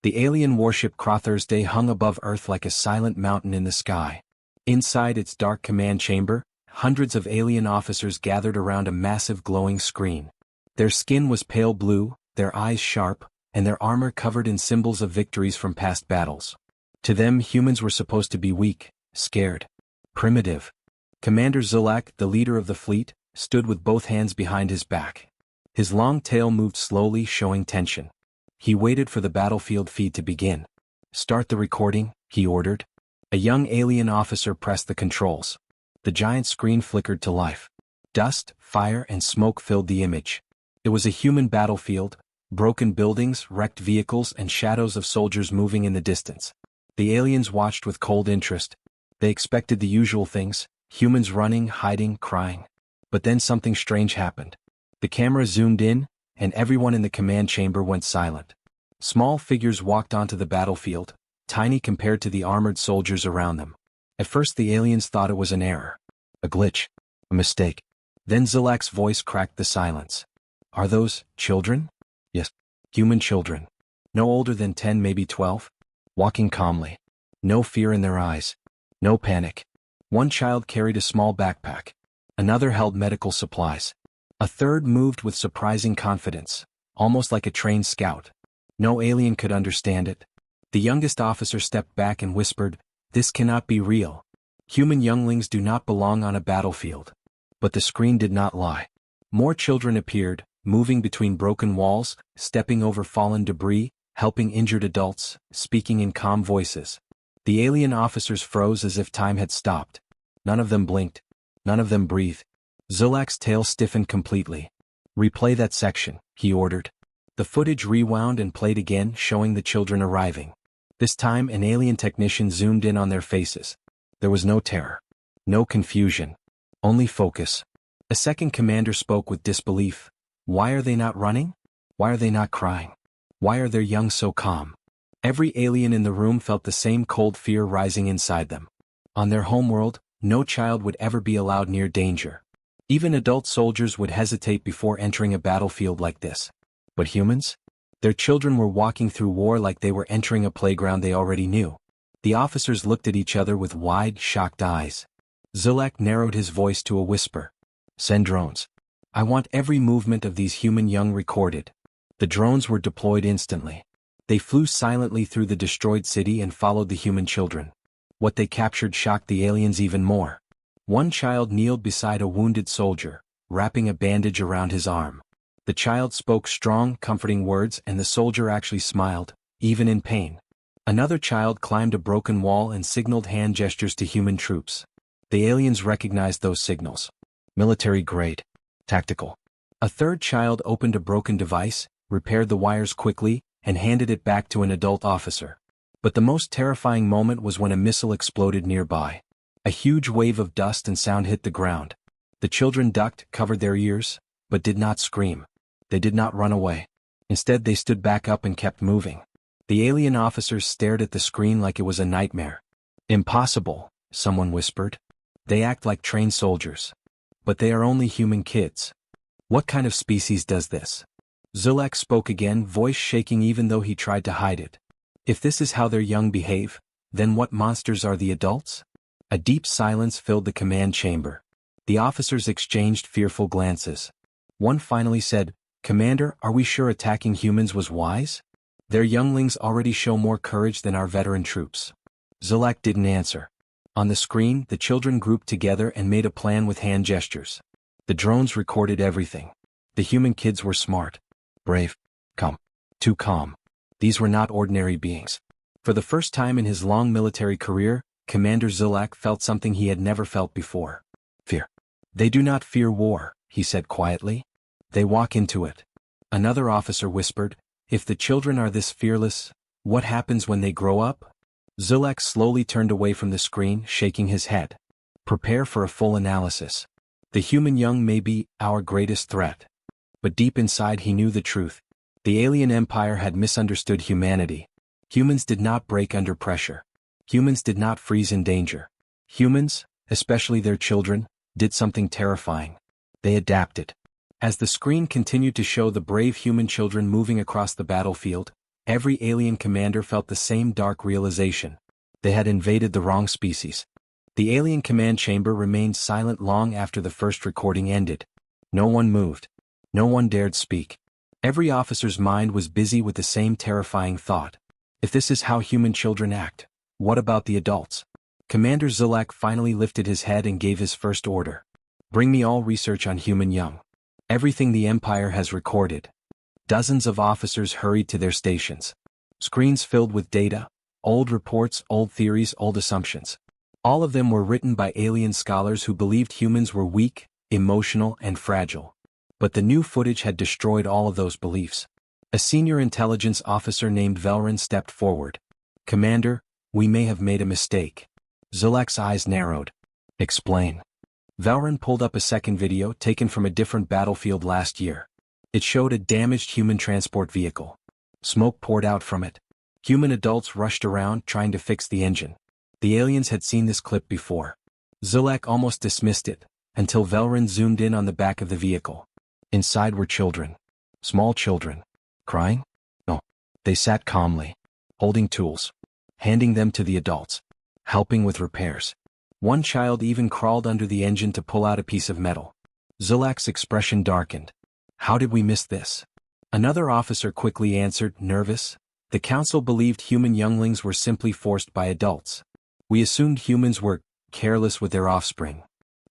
The alien warship Thursday hung above Earth like a silent mountain in the sky. Inside its dark command chamber, hundreds of alien officers gathered around a massive glowing screen. Their skin was pale blue, their eyes sharp, and their armor covered in symbols of victories from past battles. To them, humans were supposed to be weak, scared, primitive. Commander Zulak, the leader of the fleet, stood with both hands behind his back. His long tail moved slowly, showing tension. He waited for the battlefield feed to begin. "Start the recording," he ordered. A young alien officer pressed the controls. The giant screen flickered to life. Dust, fire, and smoke filled the image. It was a human battlefield, broken buildings, wrecked vehicles, and shadows of soldiers moving in the distance. The aliens watched with cold interest. They expected the usual things: humans running, hiding, crying. But then something strange happened. The camera zoomed in, and everyone in the command chamber went silent. Small figures walked onto the battlefield, tiny compared to the armored soldiers around them. At first the aliens thought it was an error. A glitch. A mistake. Then Zulak's voice cracked the silence. "Are those children?" "Yes. Human children. No older than 10, maybe 12. Walking calmly. No fear in their eyes. No panic." One child carried a small backpack. Another held medical supplies. A third moved with surprising confidence, almost like a trained scout. No alien could understand it. The youngest officer stepped back and whispered, "This cannot be real. Human younglings do not belong on a battlefield." But the screen did not lie. More children appeared, moving between broken walls, stepping over fallen debris, helping injured adults, speaking in calm voices. The alien officers froze as if time had stopped. None of them blinked. None of them breathed. Zulak's tail stiffened completely. "Replay that section," he ordered. The footage rewound and played again, showing the children arriving. This time an alien technician zoomed in on their faces. There was no terror. No confusion. Only focus. A second commander spoke with disbelief. "Why are they not running? Why are they not crying? Why are their young so calm?" Every alien in the room felt the same cold fear rising inside them. On their homeworld, no child would ever be allowed near danger. Even adult soldiers would hesitate before entering a battlefield like this. But humans? Their children were walking through war like they were entering a playground they already knew. The officers looked at each other with wide, shocked eyes. Zulak narrowed his voice to a whisper. "Send drones. I want every movement of these human young recorded." The drones were deployed instantly. They flew silently through the destroyed city and followed the human children. What they captured shocked the aliens even more. One child kneeled beside a wounded soldier, wrapping a bandage around his arm. The child spoke strong, comforting words, and the soldier actually smiled, even in pain. Another child climbed a broken wall and signaled hand gestures to human troops. The aliens recognized those signals. Military grade. Tactical. A third child opened a broken device, repaired the wires quickly, and handed it back to an adult officer. But the most terrifying moment was when a missile exploded nearby. A huge wave of dust and sound hit the ground. The children ducked, covered their ears, but did not scream. They did not run away. Instead, they stood back up and kept moving. The alien officers stared at the screen like it was a nightmare. "Impossible," someone whispered. "They act like trained soldiers. But they are only human kids. What kind of species does this?" Zulak spoke again, voice shaking even though he tried to hide it. "If this is how their young behave, then what monsters are the adults?" A deep silence filled the command chamber. The officers exchanged fearful glances. One finally said, "Commander, are we sure attacking humans was wise? Their younglings already show more courage than our veteran troops." Zulak didn't answer. On the screen, the children grouped together and made a plan with hand gestures. The drones recorded everything. The human kids were smart, brave, calm. Too calm. These were not ordinary beings. For the first time in his long military career, Commander Zulak felt something he had never felt before. Fear. "They do not fear war," he said quietly. "They walk into it." Another officer whispered, "If the children are this fearless, what happens when they grow up?" Zulak slowly turned away from the screen, shaking his head. "Prepare for a full analysis. The human young may be our greatest threat." But deep inside he knew the truth. The alien empire had misunderstood humanity. Humans did not break under pressure. Humans did not freeze in danger. Humans, especially their children, did something terrifying. They adapted. As the screen continued to show the brave human children moving across the battlefield, Every alien commander felt the same dark realization. They had invaded the wrong species. The alien command chamber remained silent long after the first recording ended. No one moved. No one dared speak. Every officer's mind was busy with the same terrifying thought. If this is how human children act, what about the adults? Commander Zulak finally lifted his head and gave his first order. Bring me all research on human young. Everything the Empire has recorded. Dozens of officers hurried to their stations. Screens filled with data, old reports, old theories, old assumptions. All of them were written by alien scholars who believed humans were weak, emotional, and fragile. But the new footage had destroyed all of those beliefs. A senior intelligence officer named Velrin stepped forward. Commander, we may have made a mistake. Zulak's eyes narrowed. Explain. Velrin pulled up a second video taken from a different battlefield last year. It showed a damaged human transport vehicle. Smoke poured out from it. Human adults rushed around trying to fix the engine. The aliens had seen this clip before. Zulak almost dismissed it, until Velrin zoomed in on the back of the vehicle. Inside were children. Small children. Crying? No. They sat calmly, holding tools, handing them to the adults, helping with repairs. One child even crawled under the engine to pull out a piece of metal. Zulak's expression darkened. How did we miss this? Another officer quickly answered, nervous. The council believed human younglings were simply forced by adults. We assumed humans were careless with their offspring.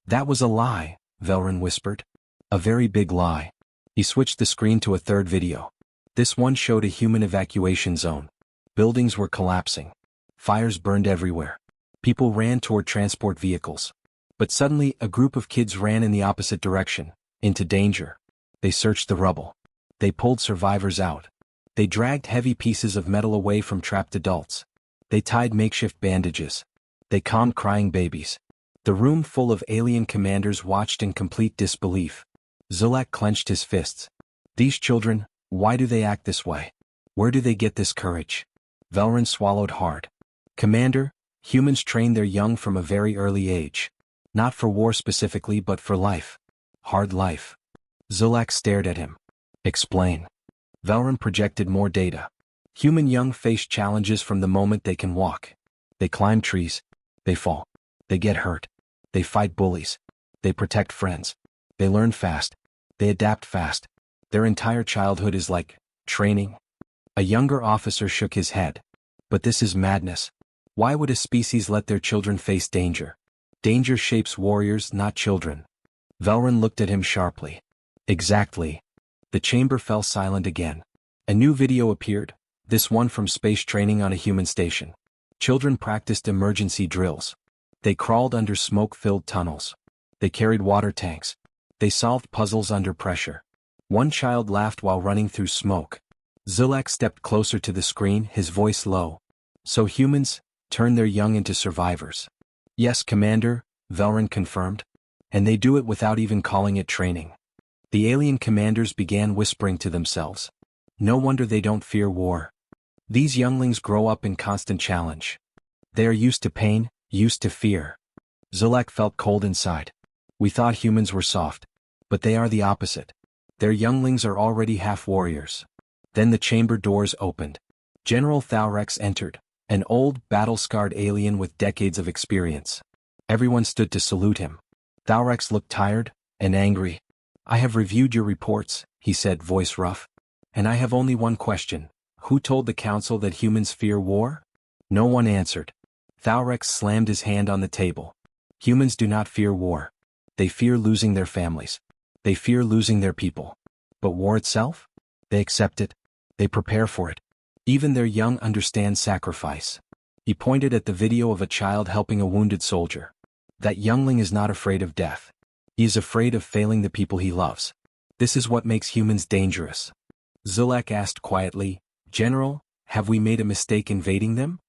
That was a lie, Velrin whispered. A very big lie. He switched the screen to a third video. This one showed a human evacuation zone. Buildings were collapsing. Fires burned everywhere. People ran toward transport vehicles. But suddenly, a group of kids ran in the opposite direction, into danger. They searched the rubble. They pulled survivors out. They dragged heavy pieces of metal away from trapped adults. They tied makeshift bandages. They calmed crying babies. The room full of alien commanders watched in complete disbelief. Zulak clenched his fists. These children, why do they act this way? Where do they get this courage? Velrin swallowed hard. Commander, humans train their young from a very early age. Not for war specifically but for life. Hard life. Zulak stared at him. Explain. Velrin projected more data. Human young face challenges from the moment they can walk. They climb trees. They fall. They get hurt. They fight bullies. They protect friends. They learn fast. They adapt fast. Their entire childhood is like training. A younger officer shook his head. But this is madness. Why would a species let their children face danger? Danger shapes warriors, not children. Velrin looked at him sharply. Exactly. The chamber fell silent again. A new video appeared, this one from space training on a human station. Children practiced emergency drills. They crawled under smoke-filled tunnels. They carried water tanks. They solved puzzles under pressure. One child laughed while running through smoke. Zulak stepped closer to the screen, his voice low. So humans turn their young into survivors. Yes, Commander, Velrin confirmed. And they do it without even calling it training. The alien commanders began whispering to themselves. No wonder they don't fear war. These younglings grow up in constant challenge. They are used to pain, used to fear. Zulak felt cold inside. We thought humans were soft. But they are the opposite. Their younglings are already half warriors. Then the chamber doors opened. General Thalrex entered, an old, battle-scarred alien with decades of experience. Everyone stood to salute him. Thalrex looked tired and angry. I have reviewed your reports, he said, voice rough. And I have only one question. Who told the council that humans fear war? No one answered. Thalrex slammed his hand on the table. Humans do not fear war. They fear losing their families. They fear losing their people. But war itself? They accept it. They prepare for it. Even their young understand sacrifice. He pointed at the video of a child helping a wounded soldier. That youngling is not afraid of death. He is afraid of failing the people he loves. This is what makes humans dangerous. Zulak asked quietly, General, have we made a mistake invading them?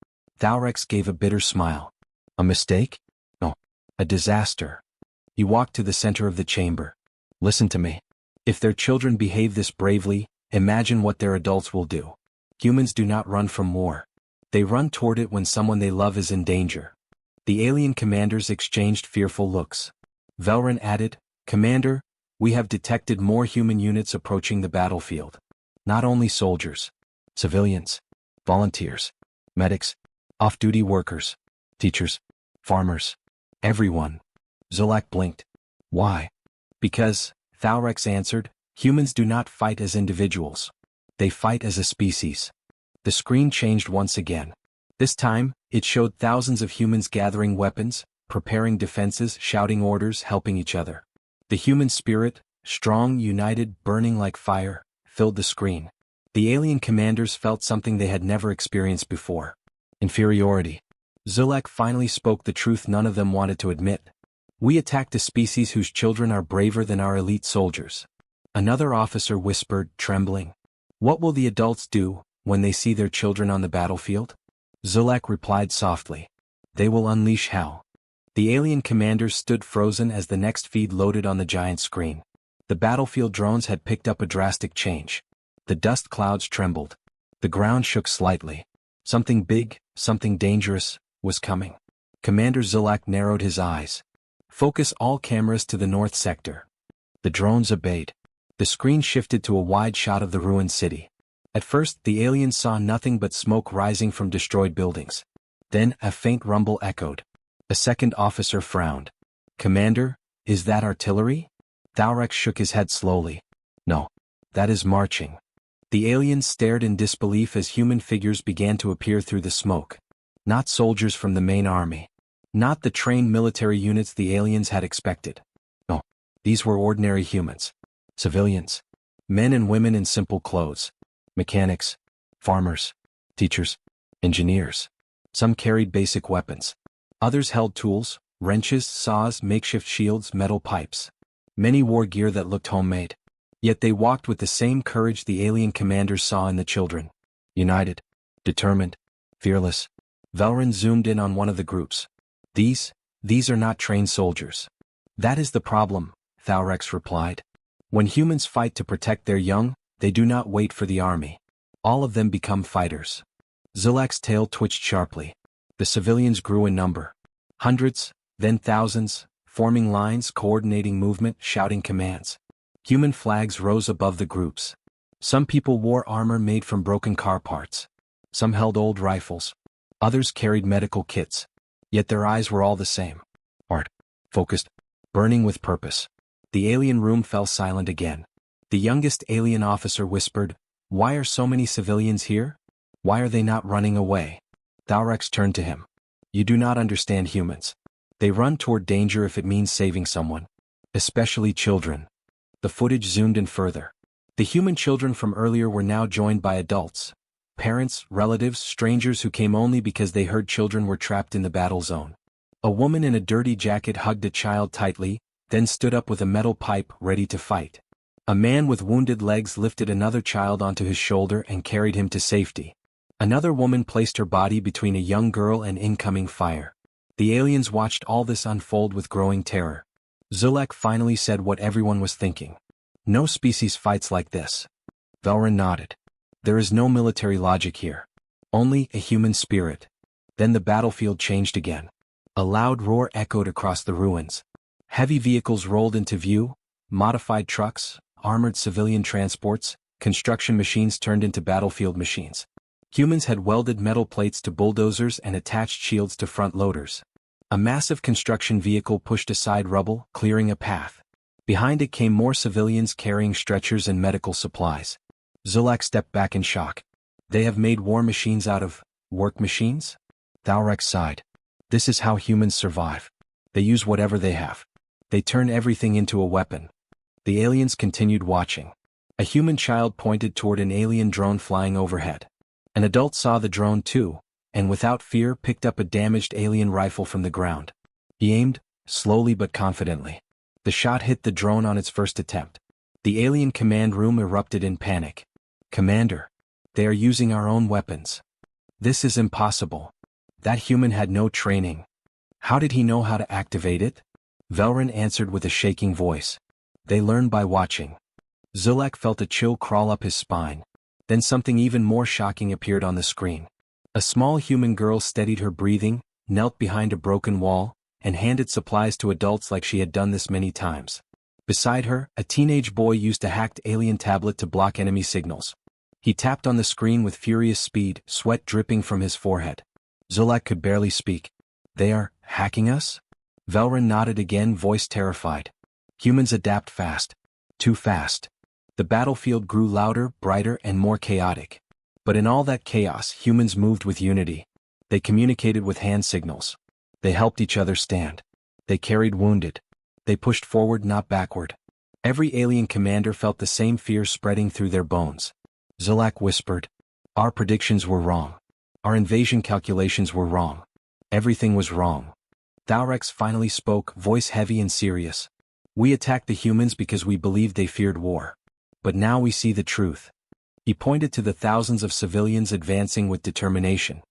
Thalrex gave a bitter smile. A mistake? No. A disaster. He walked to the center of the chamber. Listen to me. If their children behave this bravely, imagine what their adults will do. Humans do not run from war. They run toward it when someone they love is in danger. The alien commanders exchanged fearful looks. Velrin added, Commander, we have detected more human units approaching the battlefield. Not only soldiers. Civilians, volunteers, medics, off-duty workers, teachers, farmers, everyone. Zulak blinked. Why? Because, Thalrex answered, humans do not fight as individuals. They fight as a species. The screen changed once again. This time, it showed thousands of humans gathering weapons, preparing defenses, shouting orders, helping each other. The human spirit, strong, united, burning like fire, filled the screen. The alien commanders felt something they had never experienced before. Inferiority. Zulak finally spoke the truth none of them wanted to admit. We attacked a species whose children are braver than our elite soldiers. Another officer whispered, trembling. What will the adults do when they see their children on the battlefield? Zulak replied softly. They will unleash hell. The alien commanders stood frozen as the next feed loaded on the giant screen. The battlefield drones had picked up a drastic change. The dust clouds trembled. The ground shook slightly. Something big, something dangerous, was coming. Commander Zulak narrowed his eyes. Focus all cameras to the north sector. The drones obeyed. The screen shifted to a wide shot of the ruined city. At first, the aliens saw nothing but smoke rising from destroyed buildings. Then, a faint rumble echoed. A second officer frowned. Commander, is that artillery? Thalrex shook his head slowly. No. That is marching. The aliens stared in disbelief as human figures began to appear through the smoke. Not soldiers from the main army. Not the trained military units the aliens had expected. No. These were ordinary humans. Civilians. Men and women in simple clothes. Mechanics. Farmers. Teachers. Engineers. Some carried basic weapons. Others held tools, wrenches, saws, makeshift shields, metal pipes. Many wore gear that looked homemade. Yet they walked with the same courage the alien commanders saw in the children. United. Determined. Fearless. Velrin zoomed in on one of the groups. These are not trained soldiers. That is the problem, Thalrex replied. When humans fight to protect their young, they do not wait for the army. All of them become fighters. Zulak's tail twitched sharply. The civilians grew in number. Hundreds, then thousands, forming lines, coordinating movement, shouting commands. Human flags rose above the groups. Some people wore armor made from broken car parts. Some held old rifles. Others carried medical kits. Yet their eyes were all the same. Art. Focused. Burning with purpose. The alien room fell silent again. The youngest alien officer whispered, "Why are so many civilians here? Why are they not running away?" Thalrex turned to him. "You do not understand humans. They run toward danger if it means saving someone. Especially children." The footage zoomed in further. The human children from earlier were now joined by adults. Parents, relatives, strangers who came only because they heard children were trapped in the battle zone. A woman in a dirty jacket hugged a child tightly, then stood up with a metal pipe ready to fight. A man with wounded legs lifted another child onto his shoulder and carried him to safety. Another woman placed her body between a young girl and incoming fire. The aliens watched all this unfold with growing terror. Zulak finally said what everyone was thinking. No species fights like this. Velrin nodded. There is no military logic here. Only a human spirit. Then the battlefield changed again. A loud roar echoed across the ruins. Heavy vehicles rolled into view, modified trucks, armored civilian transports, construction machines turned into battlefield machines. Humans had welded metal plates to bulldozers and attached shields to front loaders. A massive construction vehicle pushed aside rubble, clearing a path. Behind it came more civilians carrying stretchers and medical supplies. Zulak stepped back in shock. They have made war machines out of work machines? Thalrex sighed. This is how humans survive. They use whatever they have. They turn everything into a weapon. The aliens continued watching. A human child pointed toward an alien drone flying overhead. An adult saw the drone too, and without fear picked up a damaged alien rifle from the ground. He aimed, slowly but confidently. The shot hit the drone on its first attempt. The alien command room erupted in panic. "Commander, they are using our own weapons. This is impossible. That human had no training. How did he know how to activate it?" Velrin answered with a shaking voice. "They learn by watching." Zulak felt a chill crawl up his spine. Then something even more shocking appeared on the screen. A small human girl steadied her breathing, knelt behind a broken wall, and handed supplies to adults like she had done this many times. Beside her, a teenage boy used a hacked alien tablet to block enemy signals. He tapped on the screen with furious speed, sweat dripping from his forehead. Zulak could barely speak. They are hacking us? Velrun nodded again, voice terrified. Humans adapt fast. Too fast. The battlefield grew louder, brighter, and more chaotic. But in all that chaos, humans moved with unity. They communicated with hand signals. They helped each other stand. They carried wounded. They pushed forward, not backward. Every alien commander felt the same fear spreading through their bones. Zulak whispered, "Our predictions were wrong. Our invasion calculations were wrong. Everything was wrong." Thalrex finally spoke, voice heavy and serious. "We attacked the humans because we believed they feared war. But now we see the truth." He pointed to the thousands of civilians advancing with determination.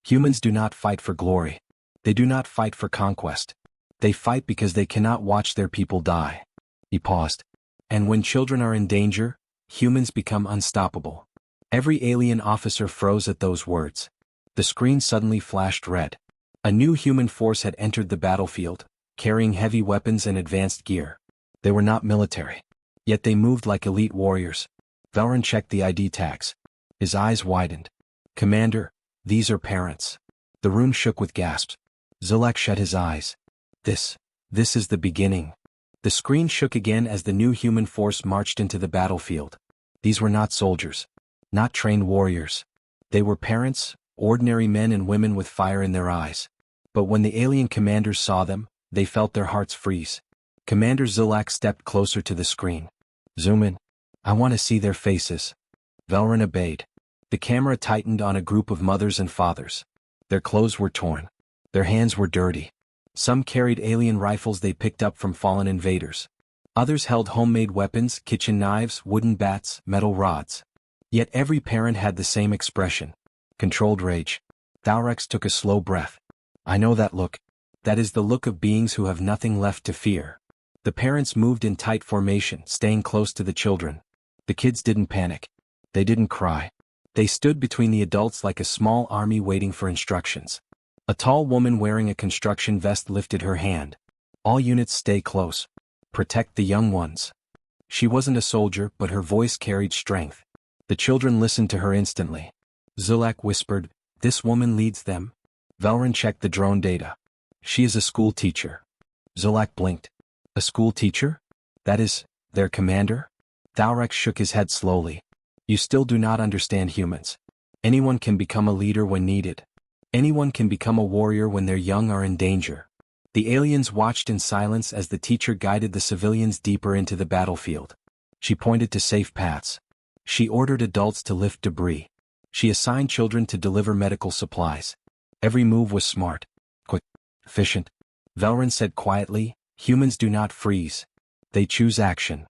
Humans do not fight for glory. They do not fight for conquest. They fight because they cannot watch their people die. He paused. And when children are in danger, humans become unstoppable. Every alien officer froze at those words. The screen suddenly flashed red. A new human force had entered the battlefield, carrying heavy weapons and advanced gear. They were not military. Yet they moved like elite warriors. Velrun checked the ID tags. His eyes widened. "Commander, these are parents." The room shook with gasps. Zulak shut his eyes. This is the beginning." The screen shook again as the new human force marched into the battlefield. These were not soldiers. Not trained warriors. They were parents, ordinary men and women with fire in their eyes. But when the alien commanders saw them, they felt their hearts freeze. Commander Zulak stepped closer to the screen. "Zoom in. I want to see their faces." Velrun obeyed. The camera tightened on a group of mothers and fathers. Their clothes were torn. Their hands were dirty. Some carried alien rifles they picked up from fallen invaders. Others held homemade weapons, kitchen knives, wooden bats, metal rods. Yet every parent had the same expression. Controlled rage. Thalrex took a slow breath. "I know that look. That is the look of beings who have nothing left to fear." The parents moved in tight formation, staying close to the children. The kids didn't panic. They didn't cry. They stood between the adults like a small army waiting for instructions. A tall woman wearing a construction vest lifted her hand. "All units stay close. Protect the young ones." She wasn't a soldier, but her voice carried strength. The children listened to her instantly. Zulak whispered, "This woman leads them." Velrun checked the drone data. "She is a school teacher." Zulak blinked. "A school teacher? That is, their commander?" Thalrex shook his head slowly. "You still do not understand humans. Anyone can become a leader when needed. Anyone can become a warrior when their young are in danger." The aliens watched in silence as the teacher guided the civilians deeper into the battlefield. She pointed to safe paths. She ordered adults to lift debris. She assigned children to deliver medical supplies. Every move was smart, quick, efficient. Velrun said quietly, "Humans do not freeze. They choose action."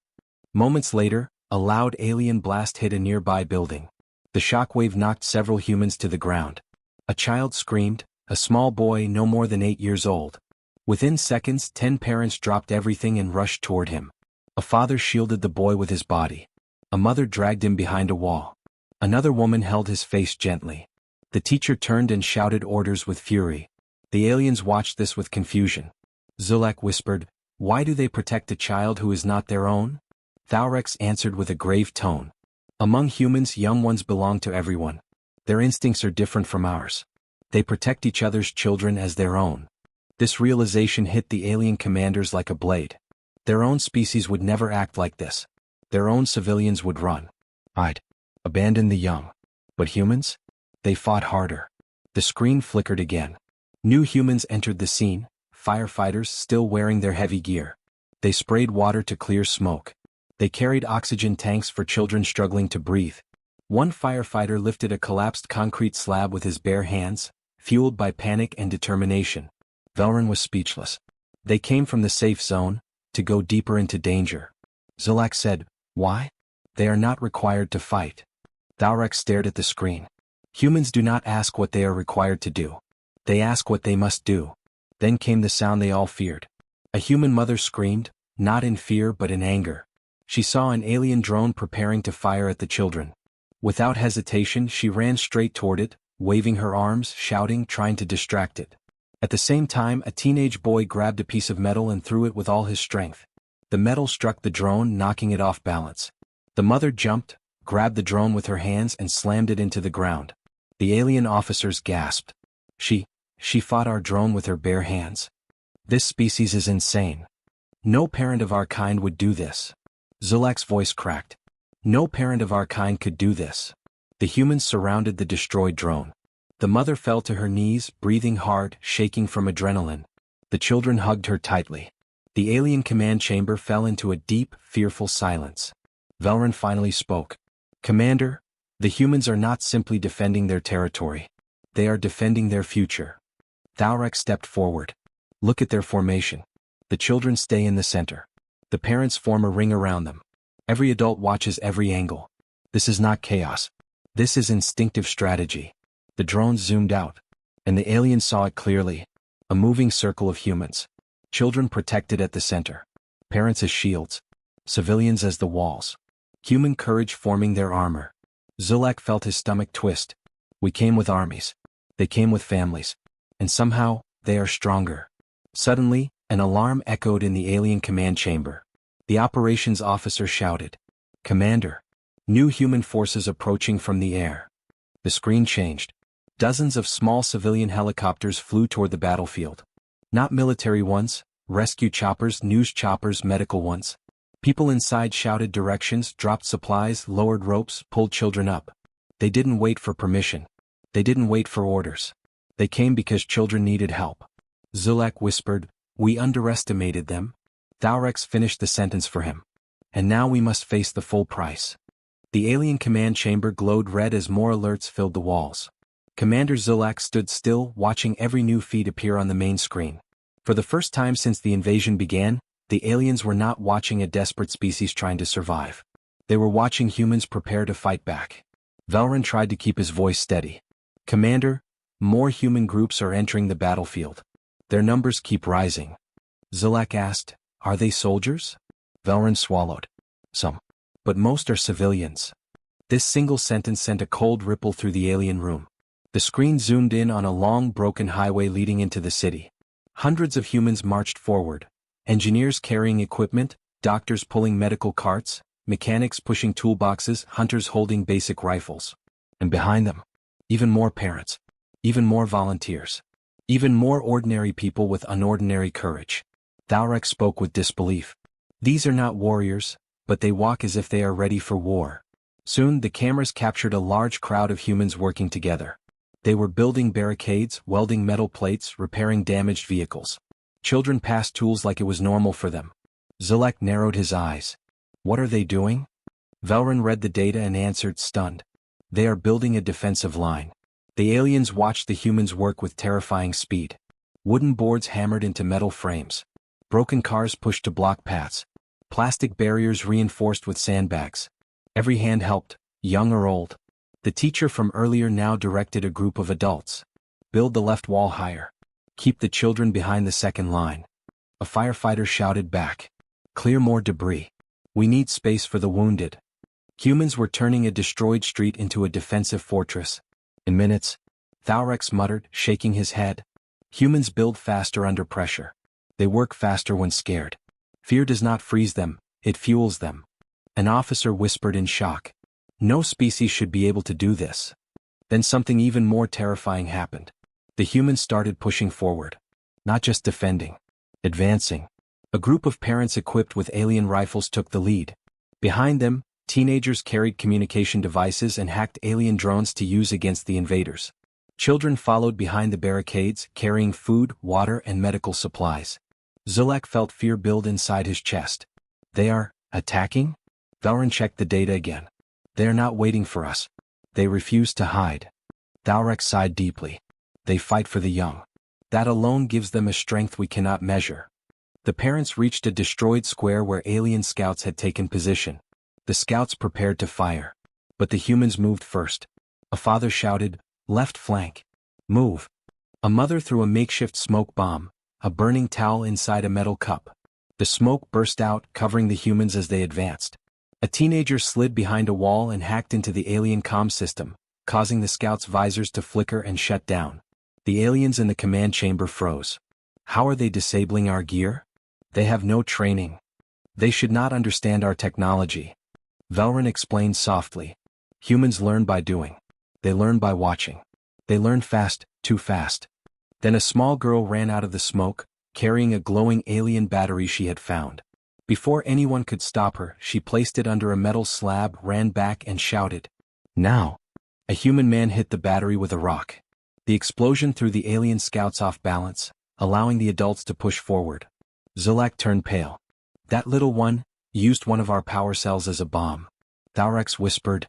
Moments later, a loud alien blast hit a nearby building. The shockwave knocked several humans to the ground. A child screamed, a small boy no more than 8 years old. Within seconds, 10 parents dropped everything and rushed toward him. A father shielded the boy with his body. A mother dragged him behind a wall. Another woman held his face gently. The teacher turned and shouted orders with fury. The aliens watched this with confusion. Zulak whispered, "Why do they protect a child who is not their own?" Thalrex answered with a grave tone. "Among humans, young ones belong to everyone. Their instincts are different from ours. They protect each other's children as their own." This realization hit the alien commanders like a blade. Their own species would never act like this. Their own civilians would run, hide, abandon the young. But humans? They fought harder. The screen flickered again. New humans entered the scene, firefighters still wearing their heavy gear. They sprayed water to clear smoke. They carried oxygen tanks for children struggling to breathe. One firefighter lifted a collapsed concrete slab with his bare hands, fueled by panic and determination. Velrun was speechless. They came from the safe zone, to go deeper into danger. Zulak said, "Why? They are not required to fight." Thalrex stared at the screen. Humans do not ask what they are required to do. They ask what they must do. Then came the sound they all feared. A human mother screamed, not in fear but in anger. She saw an alien drone preparing to fire at the children. Without hesitation, she ran straight toward it, waving her arms, shouting, trying to distract it. At the same time, a teenage boy grabbed a piece of metal and threw it with all his strength. The metal struck the drone, knocking it off balance. The mother jumped, grabbed the drone with her hands and slammed it into the ground. The alien officers gasped. She fought our drone with her bare hands. This species is insane. No parent of our kind would do this. Zulak's voice cracked. No parent of our kind could do this. The humans surrounded the destroyed drone. The mother fell to her knees, breathing hard, shaking from adrenaline. The children hugged her tightly. The alien command chamber fell into a deep, fearful silence. Velrun finally spoke. Commander, the humans are not simply defending their territory. They are defending their future. Thalrex stepped forward. Look at their formation. The children stay in the center. The parents form a ring around them. Every adult watches every angle. This is not chaos. This is instinctive strategy. The drone zoomed out, and the aliens saw it clearly. A moving circle of humans. Children protected at the center. Parents as shields. Civilians as the walls. Human courage forming their armor. Zulak felt his stomach twist. We came with armies. They came with families. And somehow, they are stronger. Suddenly, an alarm echoed in the alien command chamber. The operations officer shouted. Commander. New human forces approaching from the air. The screen changed. Dozens of small civilian helicopters flew toward the battlefield. Not military ones, rescue choppers, news choppers, medical ones. People inside shouted directions, dropped supplies, lowered ropes, pulled children up. They didn't wait for permission. They didn't wait for orders. They came because children needed help. Zulak whispered, We underestimated them. Thalrex finished the sentence for him. And now we must face the full price. The alien command chamber glowed red as more alerts filled the walls. Commander Zulak stood still, watching every new feed appear on the main screen. For the first time since the invasion began, the aliens were not watching a desperate species trying to survive. They were watching humans prepare to fight back. Velrun tried to keep his voice steady. Commander, more human groups are entering the battlefield. Their numbers keep rising. Zulak asked, Are they soldiers? Velrun swallowed. Some. But most are civilians. This single sentence sent a cold ripple through the alien room. The screen zoomed in on a long broken highway leading into the city. Hundreds of humans marched forward. Engineers carrying equipment, doctors pulling medical carts, mechanics pushing toolboxes, hunters holding basic rifles. And behind them, even more parents, even more volunteers, even more ordinary people with unordinary courage. Thalrex spoke with disbelief. These are not warriors, but they walk as if they are ready for war. Soon the cameras captured a large crowd of humans working together. They were building barricades, welding metal plates, repairing damaged vehicles. Children passed tools like it was normal for them. Zulak narrowed his eyes. What are they doing? Velrun read the data and answered, stunned. They are building a defensive line. The aliens watched the humans work with terrifying speed. Wooden boards hammered into metal frames. Broken cars pushed to block paths. Plastic barriers reinforced with sandbags. Every hand helped, young or old. The teacher from earlier now directed a group of adults. Build the left wall higher. Keep the children behind the second line. A firefighter shouted back. Clear more debris. We need space for the wounded. Humans were turning a destroyed street into a defensive fortress. In minutes, Thalrex muttered, shaking his head. Humans build faster under pressure. They work faster when scared. Fear does not freeze them, it fuels them. An officer whispered in shock. No species should be able to do this. Then something even more terrifying happened. The humans started pushing forward. Not just defending. Advancing. A group of parents equipped with alien rifles took the lead. Behind them, teenagers carried communication devices and hacked alien drones to use against the invaders. Children followed behind the barricades, carrying food, water, and medical supplies. Zulak felt fear build inside his chest. They are attacking? Velrun checked the data again. They are not waiting for us. They refuse to hide. Thalrex sighed deeply. They fight for the young. That alone gives them a strength we cannot measure. The parents reached a destroyed square where alien scouts had taken position. The scouts prepared to fire. But the humans moved first. A father shouted, Left flank. Move. A mother threw a makeshift smoke bomb, a burning towel inside a metal cup. The smoke burst out, covering the humans as they advanced. A teenager slid behind a wall and hacked into the alien comm system, causing the scouts' visors to flicker and shut down. The aliens in the command chamber froze. How are they disabling our gear? They have no training. They should not understand our technology. Velrun explained softly. Humans learn by doing. They learn by watching. They learn fast, too fast. Then a small girl ran out of the smoke, carrying a glowing alien battery she had found. Before anyone could stop her, she placed it under a metal slab, ran back and shouted, "Now!" A human man hit the battery with a rock. The explosion threw the alien scouts off balance, allowing the adults to push forward. Zulak turned pale. "That little one used one of our power cells as a bomb," Thaurex whispered,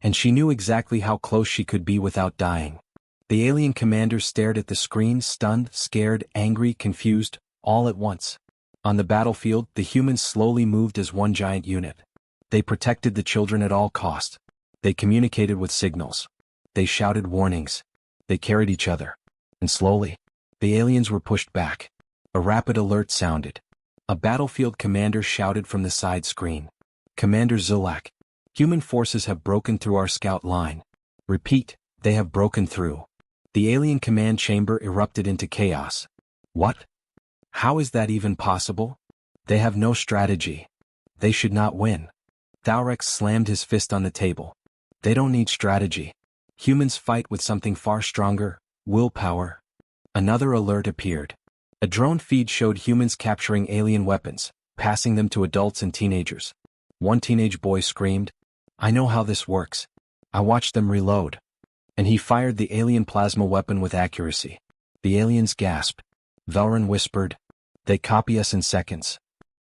and she knew exactly how close she could be without dying. The alien commander stared at the screen, stunned, scared, angry, confused, all at once. On the battlefield, the humans slowly moved as one giant unit. They protected the children at all cost. They communicated with signals. They shouted warnings. They carried each other. And slowly, the aliens were pushed back. A rapid alert sounded. A battlefield commander shouted from the side screen. "Commander Zulak, human forces have broken through our scout line. Repeat, they have broken through." The alien command chamber erupted into chaos. "What? How is that even possible? They have no strategy. They should not win." Thaurex slammed his fist on the table. "They don't need strategy. Humans fight with something far stronger, willpower." Another alert appeared. A drone feed showed humans capturing alien weapons, passing them to adults and teenagers. One teenage boy screamed, "I know how this works. I watched them reload." And he fired the alien plasma weapon with accuracy. The aliens gasped. Velron whispered, "They copy us in seconds."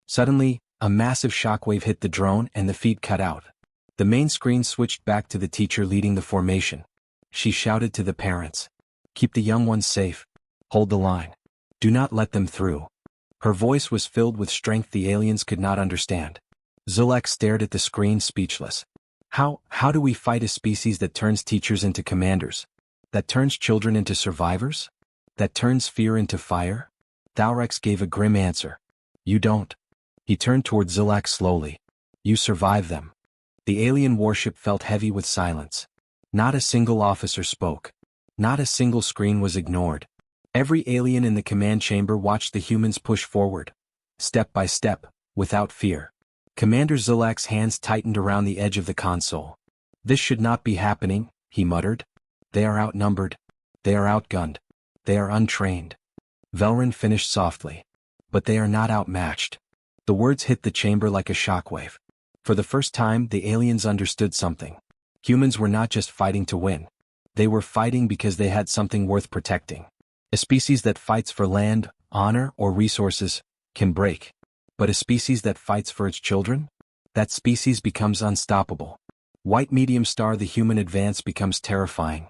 Suddenly, a massive shockwave hit the drone and the feed cut out. The main screen switched back to the teacher leading the formation. She shouted to the parents, "Keep the young ones safe. Hold the line. Do not let them through." Her voice was filled with strength the aliens could not understand. Zulak stared at the screen, speechless. How do we fight a species that turns teachers into commanders? That turns children into survivors? That turns fear into fire? Thaurex gave a grim answer. "You don't." He turned toward Zulak slowly. "You survive them." The alien warship felt heavy with silence. Not a single officer spoke. Not a single screen was ignored. Every alien in the command chamber watched the humans push forward, step by step, without fear. Commander Zulak's hands tightened around the edge of the console. "This should not be happening," he muttered. "They are outnumbered. They are outgunned. They are untrained." Velron finished softly. "But they are not outmatched." The words hit the chamber like a shockwave. For the first time, the aliens understood something. Humans were not just fighting to win. They were fighting because they had something worth protecting. A species that fights for land, honor, or resources can break. But a species that fights for its children? That species becomes unstoppable. White medium star, the human advance becomes terrifying.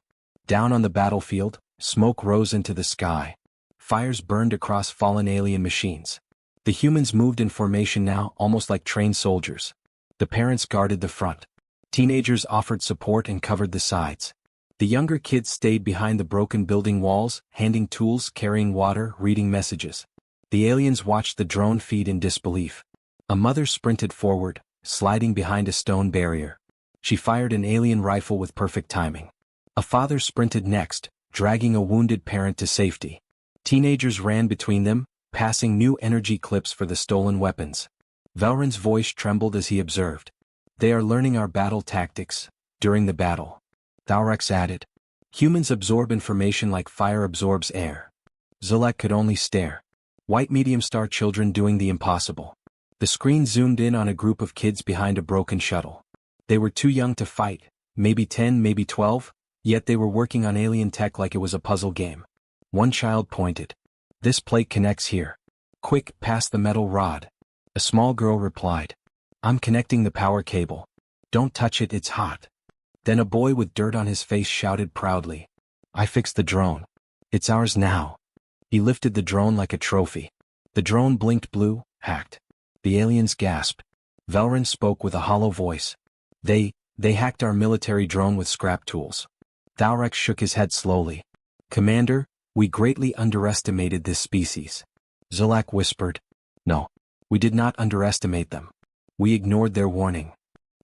Down on the battlefield, smoke rose into the sky. Fires burned across fallen alien machines. The humans moved in formation now, almost like trained soldiers. The parents guarded the front. Teenagers offered support and covered the sides. The younger kids stayed behind the broken building walls, handing tools, carrying water, reading messages. The aliens watched the drone feed in disbelief. A mother sprinted forward, sliding behind a stone barrier. She fired an alien rifle with perfect timing. A father sprinted next, dragging a wounded parent to safety. Teenagers ran between them, passing new energy clips for the stolen weapons. Velron's voice trembled as he observed. "They are learning our battle tactics, during the battle." Thaurex added, "Humans absorb information like fire absorbs air." Zulak could only stare. White medium star children doing the impossible. The screen zoomed in on a group of kids behind a broken shuttle. They were too young to fight, maybe 10, maybe 12, yet they were working on alien tech like it was a puzzle game. One child pointed. "This plate connects here. Quick, pass the metal rod." A small girl replied, "I'm connecting the power cable. Don't touch it, it's hot." Then a boy with dirt on his face shouted proudly, "I fixed the drone. It's ours now." He lifted the drone like a trophy. The drone blinked blue, hacked. The aliens gasped. Velron spoke with a hollow voice. They hacked our military drone with scrap tools." Thaurex shook his head slowly. "Commander, we greatly underestimated this species." Zulak whispered, "No, we did not underestimate them. We ignored their warning."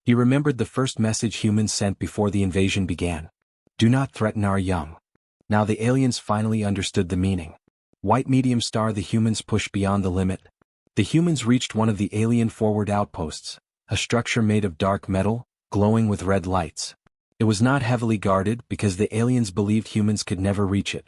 He remembered the first message humans sent before the invasion began. "Do not threaten our young." Now the aliens finally understood the meaning. White medium star, the humans pushed beyond the limit. The humans reached one of the alien forward outposts, a structure made of dark metal, glowing with red lights. It was not heavily guarded because the aliens believed humans could never reach it.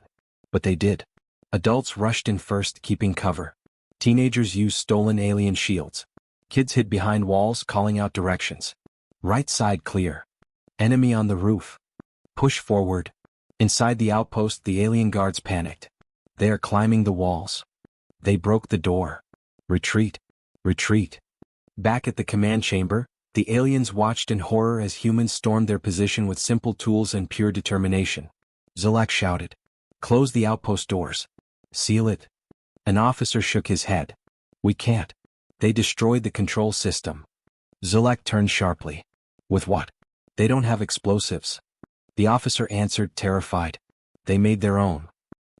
But they did. Adults rushed in first, keeping cover. Teenagers used stolen alien shields. Kids hid behind walls, calling out directions. Right side clear. Enemy on the roof. Push forward. Inside the outpost, the alien guards panicked. They are climbing the walls. They broke the door. Retreat. Retreat. Back at the command chamber, the aliens watched in horror as humans stormed their position with simple tools and pure determination. Zulak shouted, "Close the outpost doors. Seal it." An officer shook his head. "We can't. They destroyed the control system." Zulak turned sharply. "With what? They don't have explosives." The officer answered, terrified. "They made their own."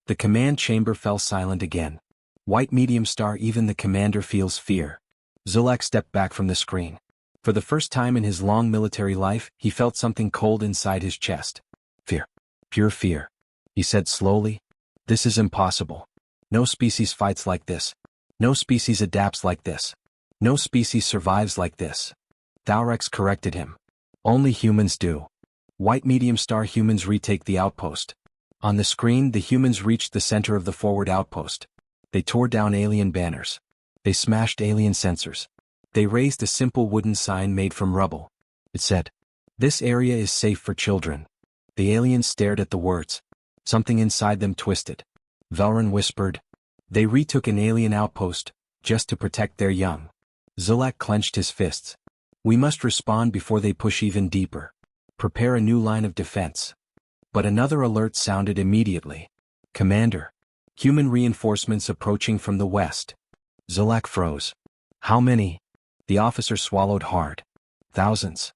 The command chamber fell silent again. White medium star, even the commander feels fear. Zulak stepped back from the screen. For the first time in his long military life, he felt something cold inside his chest. Fear. Pure fear. He said slowly, "This is impossible. No species fights like this. No species adapts like this. No species survives like this." Thaurex corrected him. "Only humans do." White medium star, humans retake the outpost. On the screen, the humans reached the center of the forward outpost. They tore down alien banners. They smashed alien sensors. They raised a simple wooden sign made from rubble. It said, "This area is safe for children." The aliens stared at the words. Something inside them twisted. Velron whispered, "They retook an alien outpost, just to protect their young." Zulak clenched his fists. "We must respond before they push even deeper. Prepare a new line of defense." But another alert sounded immediately. "Commander. Human reinforcements approaching from the west." Zulak froze. "How many?" The officer swallowed hard. "Thousands."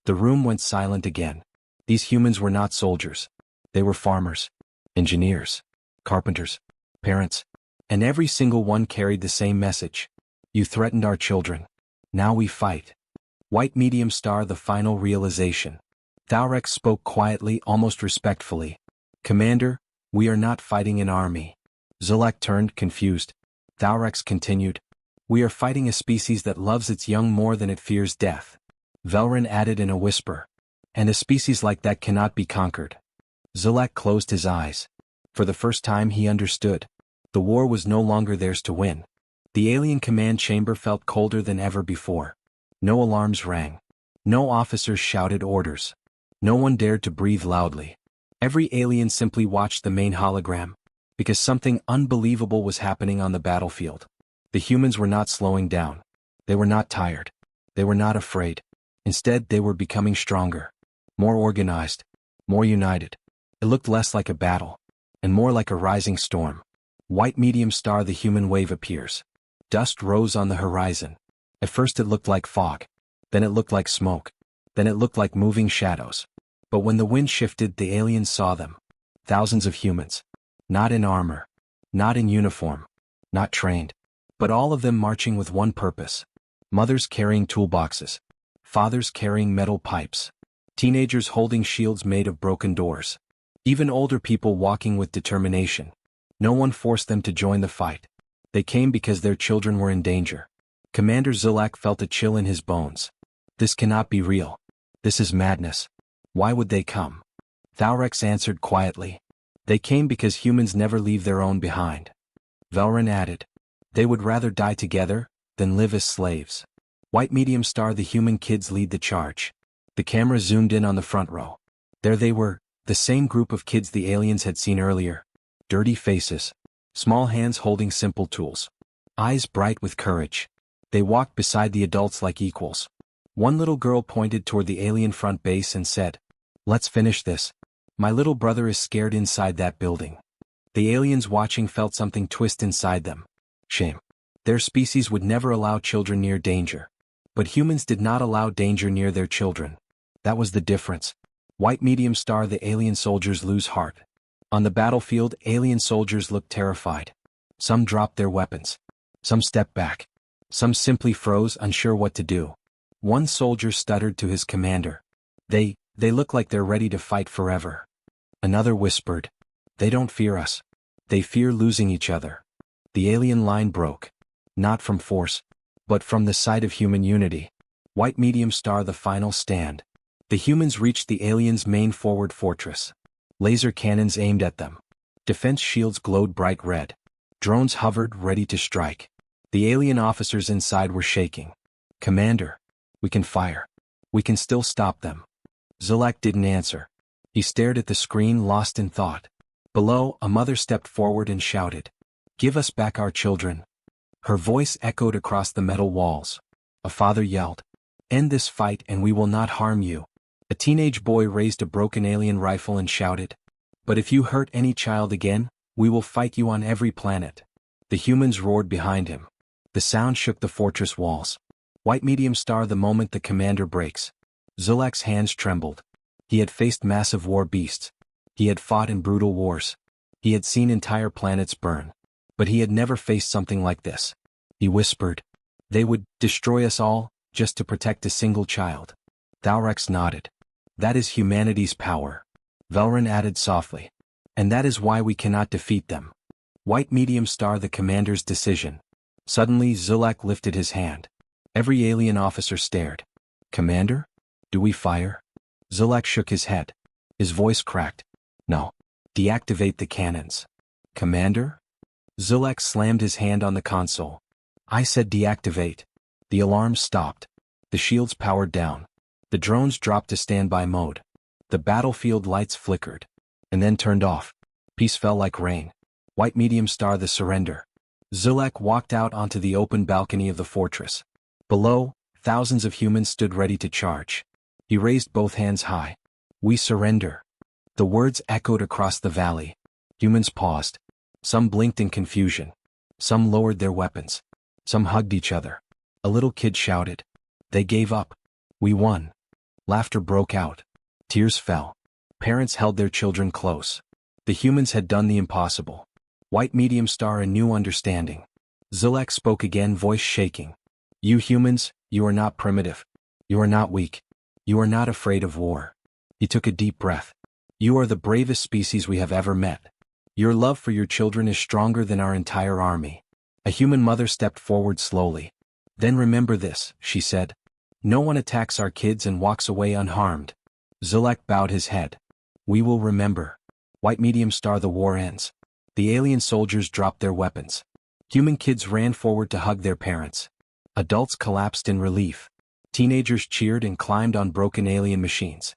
The room went silent again. These humans were not soldiers. They were farmers, engineers, carpenters, parents, and every single one carried the same message. "You threatened our children. Now we fight." White medium star, the final realization. Thaurex spoke quietly, almost respectfully. "Commander, we are not fighting an army." Zulak turned, confused. Thaurex continued, "We are fighting a species that loves its young more than it fears death." Velron added in a whisper, "And a species like that cannot be conquered." Zulak closed his eyes. For the first time he understood. The war was no longer theirs to win. The alien command chamber felt colder than ever before. No alarms rang. No officers shouted orders. No one dared to breathe loudly. Every alien simply watched the main hologram. Because something unbelievable was happening on the battlefield. The humans were not slowing down. They were not tired. They were not afraid. Instead, they were becoming stronger. More organized. More united. It looked less like a battle. And more like a rising storm. White medium star, the human wave appears. Dust rose on the horizon. At first it looked like fog. Then it looked like smoke. Then it looked like moving shadows. But when the wind shifted, the aliens saw them. Thousands of humans. Not in armor. Not in uniform. Not trained. But all of them marching with one purpose. Mothers carrying toolboxes. Fathers carrying metal pipes. Teenagers holding shields made of broken doors. Even older people walking with determination. No one forced them to join the fight. They came because their children were in danger. Commander Zulak felt a chill in his bones. This cannot be real. This is madness. Why would they come? Thaurex answered quietly. They came because humans never leave their own behind. Velron added. They would rather die together than live as slaves. White medium star, the human kids lead the charge. The camera zoomed in on the front row. There they were, the same group of kids the aliens had seen earlier. Dirty faces. Small hands holding simple tools. Eyes bright with courage. They walked beside the adults like equals. One little girl pointed toward the alien front base and said, "Let's finish this. My little brother is scared inside that building." The aliens watching felt something twist inside them. Shame. Their species would never allow children near danger. But humans did not allow danger near their children. That was the difference. White medium star, the alien soldiers lose heart. On the battlefield, alien soldiers looked terrified. Some dropped their weapons. Some stepped back. Some simply froze, unsure what to do. One soldier stuttered to his commander. They look like they're ready to fight forever." Another whispered, "They don't fear us. They fear losing each other." The alien line broke. Not from force, but from the sight of human unity. White medium star, the final stand. The humans reached the aliens' main forward fortress. Laser cannons aimed at them. Defense shields glowed bright red. Drones hovered, ready to strike. The alien officers inside were shaking. "Commander, we can fire. We can still stop them." Zulak didn't answer. He stared at the screen, lost in thought. Below, a mother stepped forward and shouted, "Give us back our children." Her voice echoed across the metal walls. A father yelled, "End this fight and we will not harm you." A teenage boy raised a broken alien rifle and shouted, "But if you hurt any child again, we will fight you on every planet." The humans roared behind him. The sound shook the fortress walls. White medium star the moment the commander breaks. Zulak's hands trembled. He had faced massive war beasts. He had fought in brutal wars. He had seen entire planets burn. But he had never faced something like this. He whispered, "They would destroy us all, just to protect a single child." Thalrex nodded. "That is humanity's power." Velrin added softly. "And that is why we cannot defeat them." White medium star the commander's decision. Suddenly Zulak lifted his hand. Every alien officer stared. "Commander? Do we fire?" Zulak shook his head. His voice cracked. "No. Deactivate the cannons." "Commander?" Zulak slammed his hand on the console. "I said deactivate." The alarms stopped. The shields powered down. The drones dropped to standby mode. The battlefield lights flickered. And then turned off. Peace fell like rain. White medium star the surrender. Zulak walked out onto the open balcony of the fortress. Below, thousands of humans stood ready to charge. He raised both hands high. "We surrender." The words echoed across the valley. Humans paused. Some blinked in confusion. Some lowered their weapons. Some hugged each other. A little kid shouted, "They gave up. We won." Laughter broke out. Tears fell. Parents held their children close. The humans had done the impossible. White medium star a new understanding. Zulak spoke again, voice shaking. "You humans, you are not primitive. You are not weak. You are not afraid of war." He took a deep breath. "You are the bravest species we have ever met. Your love for your children is stronger than our entire army." A human mother stepped forward slowly. "Then remember this," she said. "No one attacks our kids and walks away unharmed." Zulak bowed his head. "We will remember." White medium star the war ends. The alien soldiers dropped their weapons. Human kids ran forward to hug their parents. Adults collapsed in relief. Teenagers cheered and climbed on broken alien machines.